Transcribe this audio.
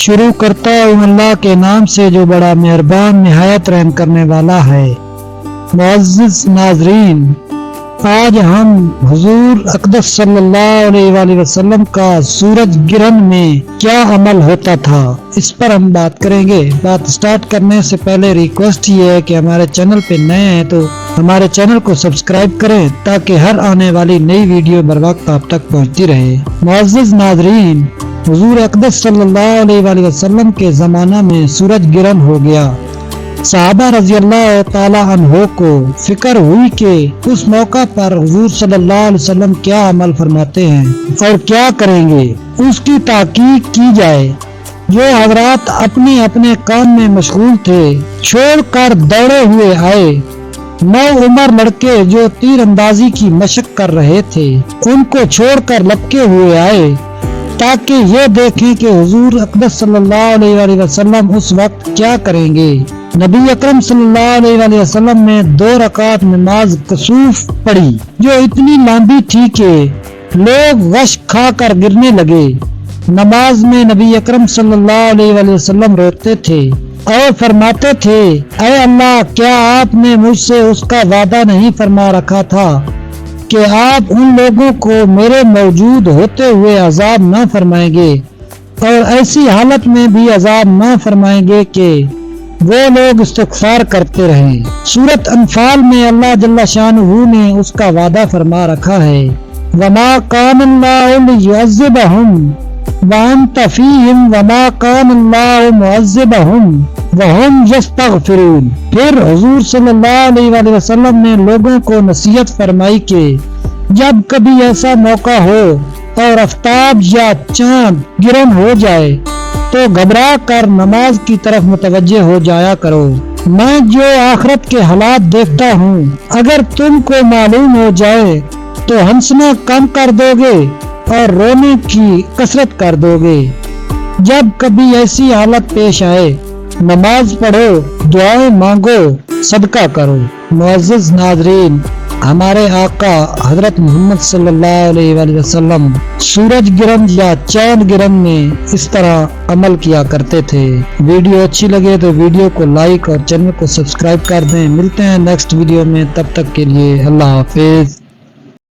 شروع کرتا ہوں اللہ کے نام سے جو بڑا مہربان نہایت رحم کرنے والا ہے۔ معزز ناظرین، آج ہم حضور اقدس صلی اللہ علیہ وآلہ وسلم کا سورج گرہن میں کیا عمل ہوتا تھا اس پر ہم بات کریں گے۔ بات سٹارٹ کرنے سے پہلے ریکویسٹ یہ ہے کہ ہمارے چینل پہ نئے ہیں تو ہمارے چینل کو سبسکرائب کریں تاکہ ہر آنے والی نئی ویڈیو بر وقت آپ تک پہنچتی رہے۔ معزز ناظرین، حضور اقدس صلی اللہ علیہ وآلہ وسلم کے زمانہ میں سورج گرہن ہو گیا۔ صحابہ رضی اللہ تعالی عنہ کو فکر ہوئی کہ اس موقع پر حضور صلی اللہ علیہ وسلم کیا عمل فرماتے ہیں اور کیا کریں گے، اس کی تحقیق کی جائے۔ جو حضرات اپنے اپنے کام میں مشغول تھے چھوڑ کر دوڑے ہوئے آئے۔ 9 عمر لڑکے جو تیر اندازی کی مشق کر رہے تھے ان کو چھوڑ کر لپکے ہوئے آئے تاکہ یہ دیکھیں کہ حضور اقدس صلی اللہ علیہ وآلہ وسلم اس وقت کیا کریں گے۔ نبی اکرم صلی اللہ علیہ وآلہ وسلم نے 2 رکعت نماز کسوف پڑھی جو اتنی لمبی تھی کہ لوگ غش کھا کر گرنے لگے۔ نماز میں نبی اکرم صلی اللہ علیہ وآلہ وسلم روتے تھے اور فرماتے تھے، اے اللہ، کیا آپ نے مجھ سے اس کا وعدہ نہیں فرما رکھا تھا کہ آپ ان لوگوں کو میرے موجود ہوتے ہوئے عذاب نہ فرمائیں گے اور ایسی حالت میں بھی عذاب نہ فرمائیں گے کہ وہ لوگ استغفار کرتے رہیں۔ سورۃ انفال میں اللہ جل شانہ نے اس کا وعدہ فرما رکھا ہے، وَمَا كَانَ اللَّهُ لِيُعَذِّبَهُمْ وَأَنْتَ فِيهِمْ وَمَا كَانَ اللَّهُ مُعَذِّبَهُمْ وَهُمْ يَسْتَغْفِرُونَ۔ پھر حضور صلی اللہ علیہ وآلہ وسلم نے لوگوں کو نصیحت فرمائی کہ جب کبھی ایسا موقع ہو اور آفتاب یا چاند گرہن ہو جائے تو گھبرا کر نماز کی طرف متوجہ ہو جایا کرو۔ میں جو آخرت کے حالات دیکھتا ہوں اگر تم کو معلوم ہو جائے تو ہنسنا کم کر دو گے اور رونے کی کثرت کر دو گے۔ جب کبھی ایسی حالت پیش آئے نماز پڑھو، دعائیں مانگو، صدقہ کرو۔ معزز ناظرین، ہمارے آقا حضرت محمد صلی اللہ علیہ وآلہ وسلم سورج گرہن یا چاند گرہن میں اس طرح عمل کیا کرتے تھے۔ ویڈیو اچھی لگے تو ویڈیو کو لائک اور چینل کو سبسکرائب کر دیں۔ ملتے ہیں نیکسٹ ویڈیو میں، تب تک کے لیے اللہ حافظ۔